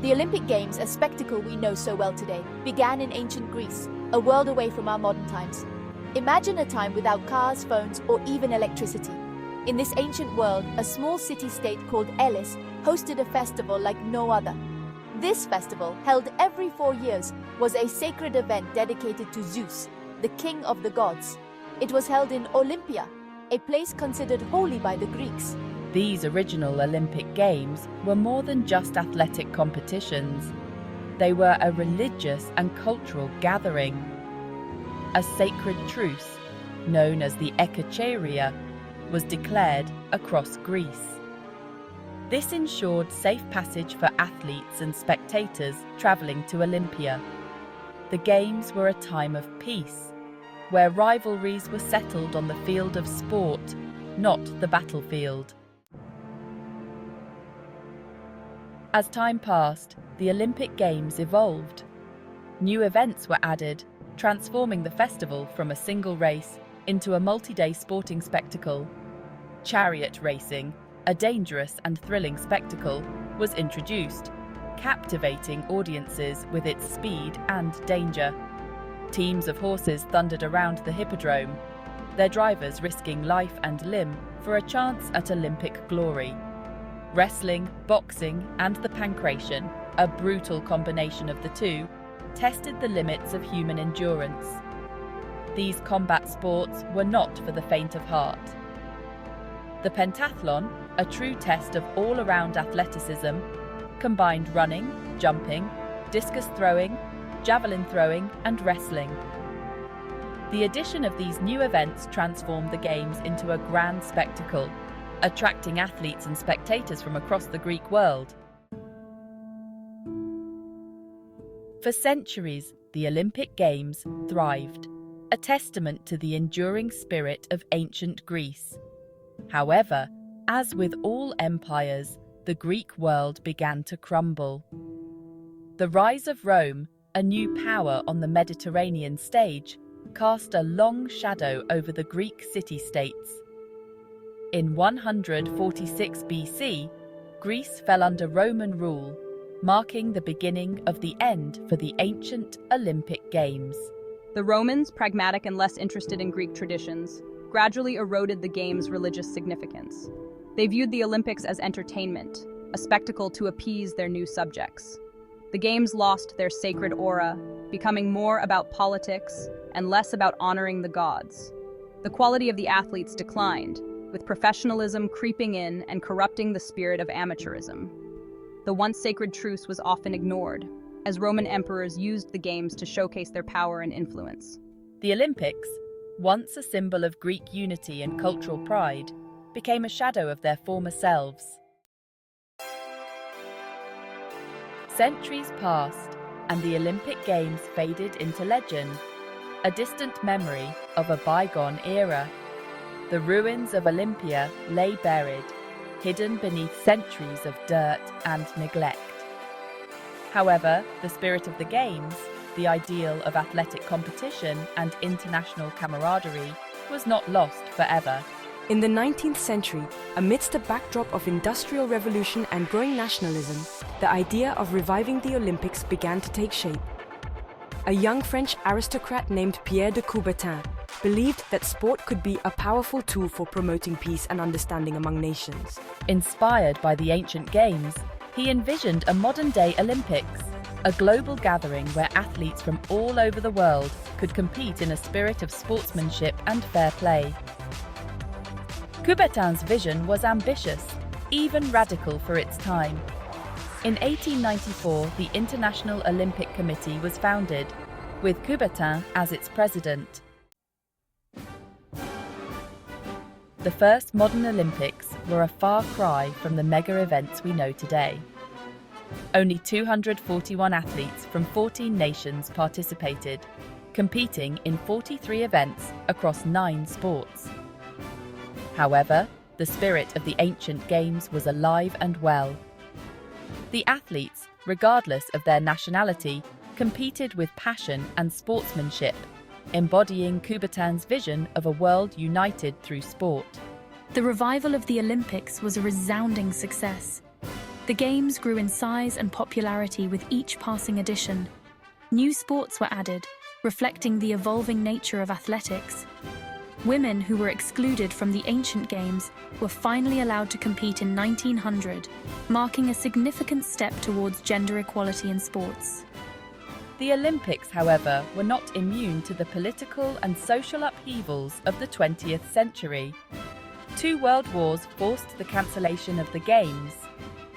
The Olympic Games, a spectacle we know so well today, began in ancient Greece, a world away from our modern times. Imagine a time without cars, phones, or even electricity. In this ancient world, a small city-state called Elis hosted a festival like no other. This festival, held every 4 years, was a sacred event dedicated to Zeus, the king of the gods. It was held in Olympia, a place considered holy by the Greeks. These original Olympic Games were more than just athletic competitions. They were a religious and cultural gathering. A sacred truce, known as the Ekacheria, was declared across Greece. This ensured safe passage for athletes and spectators travelling to Olympia. The Games were a time of peace, where rivalries were settled on the field of sport, not the battlefield. As time passed, the Olympic Games evolved. New events were added, transforming the festival from a single race into a multi-day sporting spectacle. Chariot racing, a dangerous and thrilling spectacle, was introduced, captivating audiences with its speed and danger. Teams of horses thundered around the hippodrome, their drivers risking life and limb for a chance at Olympic glory. Wrestling, boxing, and the pancration, a brutal combination of the two, tested the limits of human endurance. These combat sports were not for the faint of heart. The pentathlon, a true test of all-around athleticism, combined running, jumping, discus throwing, javelin throwing, and wrestling. The addition of these new events transformed the Games into a grand spectacle, attracting athletes and spectators from across the Greek world. For centuries, the Olympic Games thrived, a testament to the enduring spirit of ancient Greece. However, as with all empires, the Greek world began to crumble. The rise of Rome, a new power on the Mediterranean stage, cast a long shadow over the Greek city-states. In 146 BC, Greece fell under Roman rule, marking the beginning of the end for the ancient Olympic Games. The Romans, pragmatic and less interested in Greek traditions, gradually eroded the Games' religious significance. They viewed the Olympics as entertainment, a spectacle to appease their new subjects. The Games lost their sacred aura, becoming more about politics and less about honoring the gods. The quality of the athletes declined, with professionalism creeping in and corrupting the spirit of amateurism. The once sacred truce was often ignored, as Roman emperors used the Games to showcase their power and influence. The Olympics, once a symbol of Greek unity and cultural pride, became a shadow of their former selves. Centuries passed, and the Olympic Games faded into legend, a distant memory of a bygone era. The ruins of Olympia lay buried, hidden beneath centuries of dirt and neglect. However, the spirit of the Games, the ideal of athletic competition and international camaraderie, was not lost forever. In the 19th century, amidst a backdrop of industrial revolution and growing nationalism, the idea of reviving the Olympics began to take shape. A young French aristocrat named Pierre de Coubertin believed that sport could be a powerful tool for promoting peace and understanding among nations. Inspired by the ancient Games, he envisioned a modern-day Olympics, a global gathering where athletes from all over the world could compete in a spirit of sportsmanship and fair play. Coubertin's vision was ambitious, even radical for its time. In 1894, the International Olympic Committee was founded, with Coubertin as its president. The first modern Olympics were a far cry from the mega events we know today. Only 241 athletes from 14 nations participated, competing in 43 events across 9 sports. However, the spirit of the ancient Games was alive and well. The athletes, regardless of their nationality, competed with passion and sportsmanship, embodying Coubertin's vision of a world united through sport. The revival of the Olympics was a resounding success. The Games grew in size and popularity with each passing edition. New sports were added, reflecting the evolving nature of athletics. Women who were excluded from the ancient games were finally allowed to compete in 1900, marking a significant step towards gender equality in sports. The Olympics, however, were not immune to the political and social upheavals of the 20th century. 2 world wars forced the cancellation of the Games,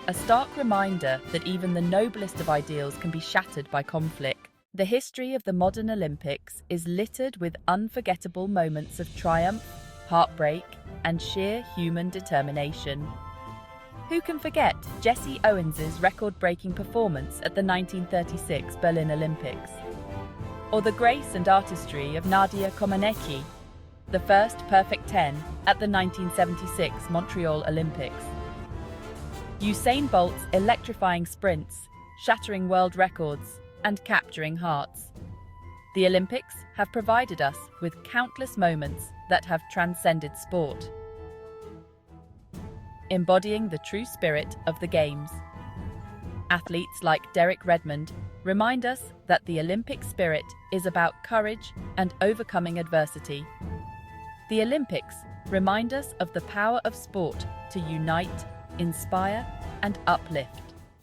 a stark reminder that even the noblest of ideals can be shattered by conflict. The history of the modern Olympics is littered with unforgettable moments of triumph, heartbreak, and sheer human determination. Who can forget Jesse Owens's record-breaking performance at the 1936 Berlin Olympics? Or the grace and artistry of Nadia Comaneci, the first perfect 10 at the 1976 Montreal Olympics? Usain Bolt's electrifying sprints, shattering world records, and capturing hearts. The Olympics have provided us with countless moments that have transcended sport, embodying the true spirit of the Games. Athletes like Derek Redmond remind us that the Olympic spirit is about courage and overcoming adversity. The Olympics remind us of the power of sport to unite, inspire, and uplift.